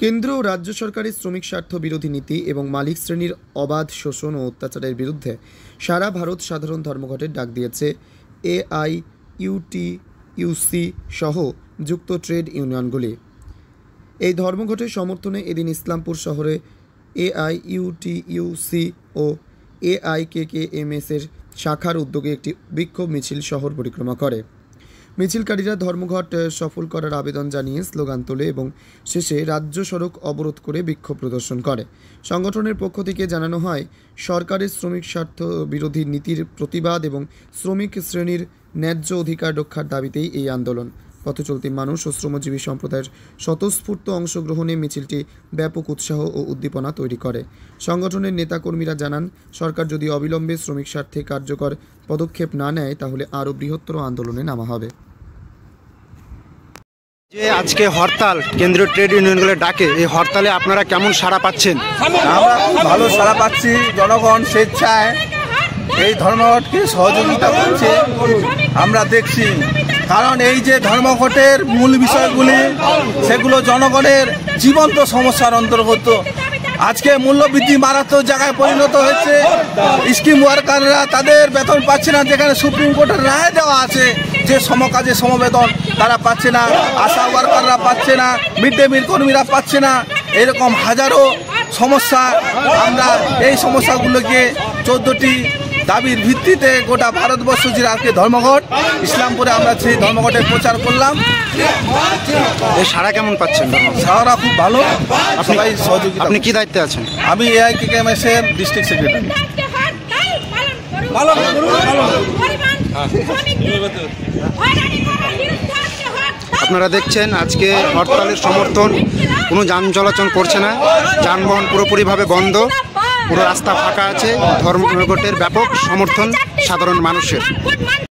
কেন্দ্র ও রাজ্য সরকারের শ্রমিক স্বার্থ বিরোধী নীতি এবং মালিক শ্রেণীর অবাধ শোষণ ও অত্যাচারের বিরুদ্ধে সারা ভারত সাধারণ ধর্মঘটের ডাক দিয়েছে এআইইউটিইউসি সহ যুক্ত ট্রেড ইউনিয়নগুলি। এই ধর্মঘটের সমর্থনে এদিন ইসলামপুর শহরে এআইইউটিইউসি ও এআইকেকেএমএস-এর শাখার উদ্যোগে একটি বিক্ষোভ মিছিল শহর পরিক্রমা করে। মিছিলকারীরা ধর্মঘট সফল করার আবেদন জানিয়ে স্লোগান তোলে এবং শেষে রাজ্য সড়ক অবরোধ করে বিক্ষোভ প্রদর্শন করে। সংগঠনের পক্ষ থেকে জানানো হয়, সরকারের শ্রমিক স্বার্থ বিরোধী নীতির প্রতিবাদ এবং শ্রমিক শ্রেণীর ন্যায্য অধিকার রক্ষার দাবিতেই এই আন্দোলন। পথচলতি মানুষ ও শ্রমজীবী সম্প্রদায়ের স্বতঃস্ফূর্ত অংশগ্রহণে মিছিলটি ব্যাপক উৎসাহ ও উদ্দীপনা তৈরি করে। সংগঠনের নেতাকর্মীরা জানান, সরকার যদি অবিলম্বে শ্রমিক স্বার্থে কার্যকর পদক্ষেপ না নেয় তাহলে আরও বৃহত্তর আন্দোলনে নামা হবে। যে আজকে হরতাল কেন্দ্রীয় ট্রেড ইউনিয়নগুলোর ডাকে, এই হরতালে আপনারা কেমন সাড়া পাচ্ছেন? আমরা খুব ভালো সাড়া পাচ্ছি। জনগণ স্বেচ্ছায় এই ধর্মঘটকে সহযোগিতা করছে আমরা দেখছি। কারণ এই যে ধর্মঘটের মূল বিষয়গুলি, সেগুলো জনগণের জীবন্ত সমস্যার অন্তর্গত। আজকে মূল্যবৃদ্ধি মারাত্মক জায়গায় পরিণত হয়েছে। স্কিম ওয়ার্কাররা তাদের বেতন পাচ্ছে না, যেখানে সুপ্রিম কোর্টের রায় দেওয়া আছে যে সমকাজে সমবেতন তারা পাচ্ছে না, আশা ওয়ার্কাররা পাচ্ছে না, মিড ডে মিল কর্মীরা পাচ্ছে না। এরকম হাজারো সমস্যা। আমরা এই সমস্যাগুলোকে 14টি দাবির ভিত্তিতে গোটা ভারতবর্ষ জুড়ে আজকে ধর্মঘট, ইসলামপুরে আমরা সেই ধর্মঘটের প্রচার করলাম। এই সাড়া কেমন পাচ্ছেন? সাড়া খুব ভালো, সবাই সহযোগিতা। আপনি কি দায়িত্বে আছেন? আমি এআইকেকেএমএস-এর ডিস্ট্রিক্ট সেক্রেটারি। আপনারা দেখছেন আজকে হরতালের সমর্থন, কোনো যান চলাচল করছে না, যানবাহন পুরোপুরিভাবে বন্ধ, পুরো রাস্তা ফাঁকা আছে। ধর্মঘটের ব্যাপক সমর্থন সাধারণ মানুষের।